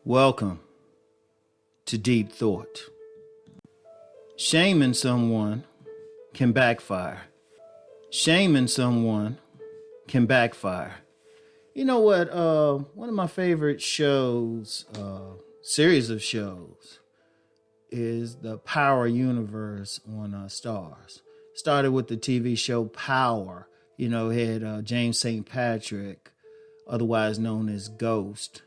Welcome to Deep Thought. Shaming someone can backfire. Shaming someone can backfire. You know what? One of my favorite shows, series of shows, is the Power universe on Starz. Started with the TV show Power. You know, it had James St. Patrick, otherwise known as Ghost.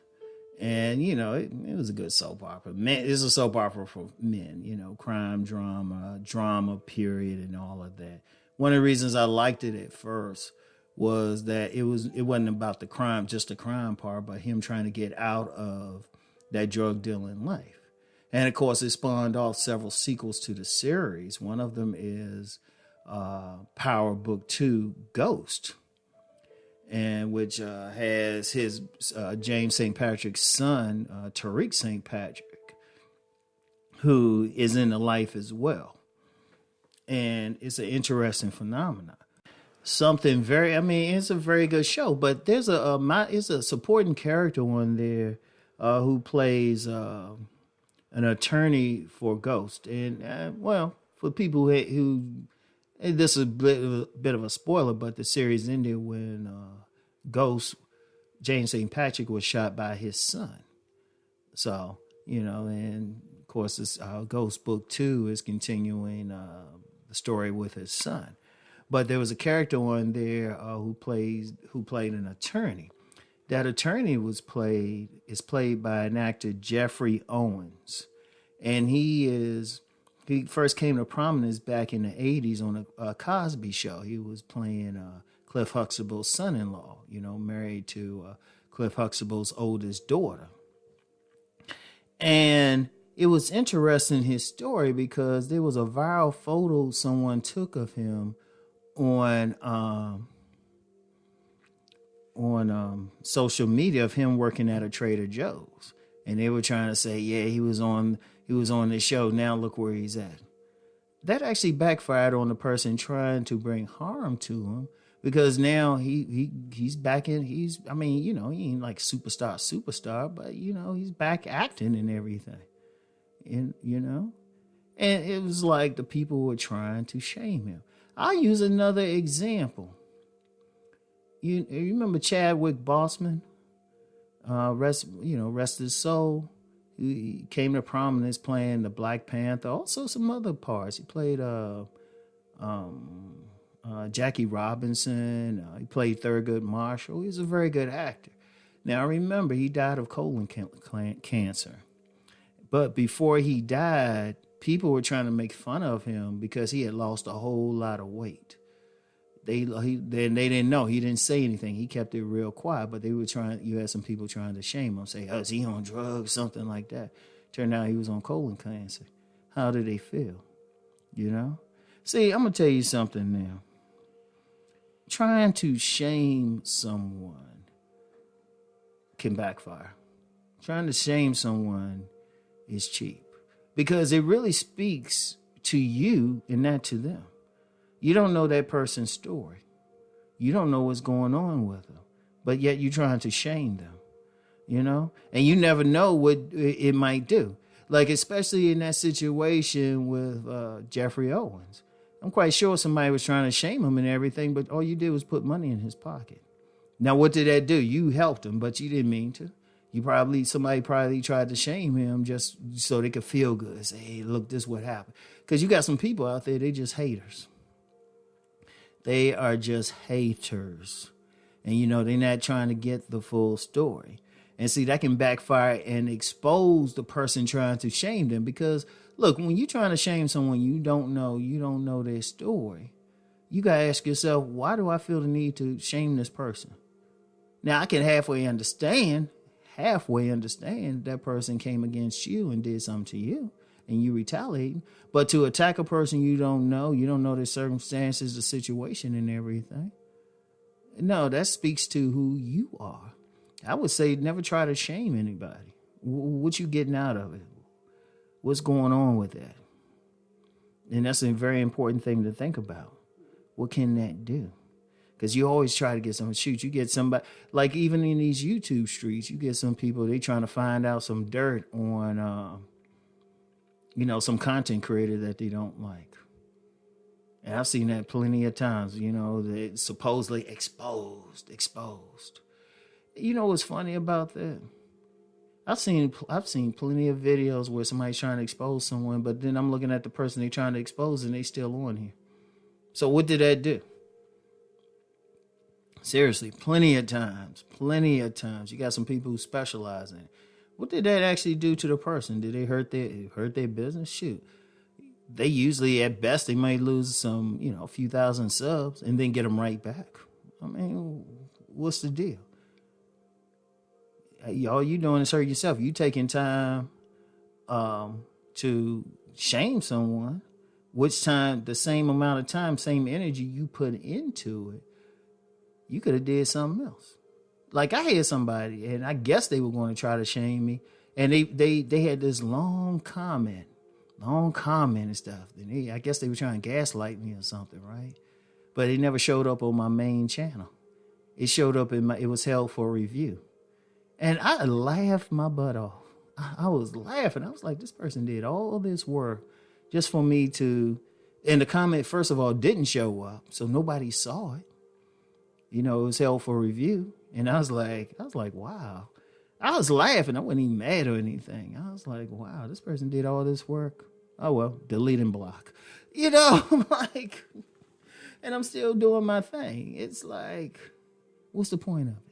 And, you know, it was a good soap opera. It's a soap opera for men, you know, crime, drama period, and all of that. One of the reasons I liked it at first was that it wasn't about the crime, just the crime part, but him trying to get out of that drug dealing life. And, of course, it spawned off several sequels to the series. One of them is Power Book 2, Ghost, and which has his James St. Patrick's son, Tariq St. Patrick, who is in the life as well. And it's an interesting phenomenon. It's a very good show, but there's a supporting character on there who plays an attorney for Ghost. And, for people who this is a bit of a spoiler, but the series ended when Ghost, James St. Patrick, was shot by his son. So, you know, and of course, this Ghost Book 2 is continuing the story with his son. But there was a character on there who played an attorney. That attorney is played by an actor, Jeffrey Owens, and he first came to prominence back in the 80s on a Cosby show. He was playing Cliff Huxtable's son-in-law, you know, married to Cliff Huxtable's oldest daughter. And it was interesting, his story, because there was a viral photo someone took of him on social media of him working at a Trader Joe's. And they were trying to say, yeah, he was on this show. Now look where he's at. That actually backfired on the person trying to bring harm to him, because now he's back in. He ain't like superstar, but you know, he's back acting and everything. And you know, and it was like the people were trying to shame him. I'll use another example. You remember Chadwick Boseman? Rest his soul. He came to prominence playing the Black Panther, also some other parts. He played Jackie Robinson. He played Thurgood Marshall. He's a very good actor. Now, remember, he died of colon cancer. But before he died, people were trying to make fun of him because he had lost a whole lot of weight. They didn't know. He didn't say anything. He kept it real quiet, but you had some people trying to shame him, say, oh, is he on drugs, something like that. Turned out he was on colon cancer. How did they feel? You know? See, I'm going to tell you something now. Trying to shame someone can backfire. Trying to shame someone is cheap, because it really speaks to you and not to them. You don't know that person's story. You don't know what's going on with them, but yet you're trying to shame them, you know? And you never know what it might do. Like, especially in that situation with Jeffrey Owens. I'm quite sure somebody was trying to shame him and everything, but all you did was put money in his pocket. Now, what did that do? You helped him, but you didn't mean to. Somebody probably tried to shame him just so they could feel good. Say, hey, look, this is what happened. Because you got some people out there, they just haters. They are just haters. And, you know, they're not trying to get the full story. And see, that can backfire and expose the person trying to shame them. Because, look, when you're trying to shame someone you don't know their story, you got to ask yourself, why do I feel the need to shame this person? Now, I can halfway understand that person came against you and did something to you, and you retaliating. But to attack a person you don't know the circumstances, the situation, and everything. No, that speaks to who you are. I would say never try to shame anybody. What you getting out of it? What's going on with that? And that's a very important thing to think about. What can that do? Because you always try to get someone, shoot, you get somebody, like even in these YouTube streets, you get some people, they trying to find out some dirt on, some content creator that they don't like. And I've seen that plenty of times, they supposedly exposed. You know what's funny about that? I've seen plenty of videos where somebody's trying to expose someone, but then I'm looking at the person they're trying to expose and they still on here. So what did that do? Seriously, plenty of times. You got some people who specialize in it. What did that actually do to the person? Did they hurt their business? Shoot. They usually, at best, they might lose some, a few thousand subs and then get them right back. I mean, what's the deal? All you doing is hurt yourself. You taking time to shame someone, the same amount of time, same energy you put into it, you could have did something else. Like I had somebody, and I guess they were going to try to shame me, and they had this long comment and stuff. And I guess they were trying to gaslight me or something, right? But it never showed up on my main channel. It showed up it was held for review. And I laughed my butt off. I was laughing. I was like, this person did all this work just for me to, and the comment, first of all, didn't show up. So nobody saw it. It was held for review. And I was like, wow. I was laughing. I wasn't even mad or anything. I was like, wow, this person did all this work. Oh, well, delete and block. And I'm still doing my thing. It's like, what's the point of it?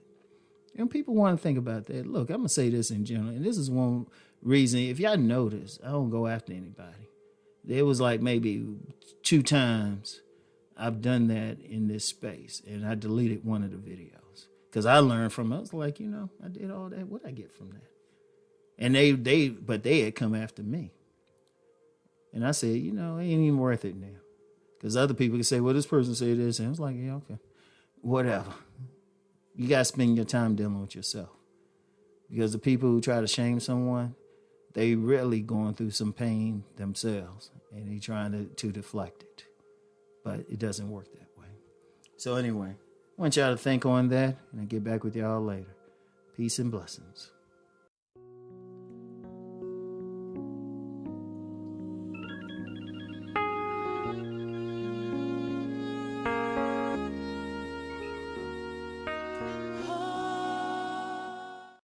And people want to think about that. Look, I'm going to say this in general. And this is one reason, if y'all notice, I don't go after anybody. There was like maybe 2 times I've done that in this space. And I deleted one of the videos. Because I learned from it. I was like, I did all that. What'd I get from that? And they had come after me. And I said, it ain't even worth it now. Because other people could say, well, this person said this. And I was like, yeah, okay. Whatever. You got to spend your time dealing with yourself. Because the people who try to shame someone, they really going through some pain themselves. And they trying to deflect it. But it doesn't work that way. So anyway, I want y'all to think on that. And I'll get back with y'all later. Peace and blessings.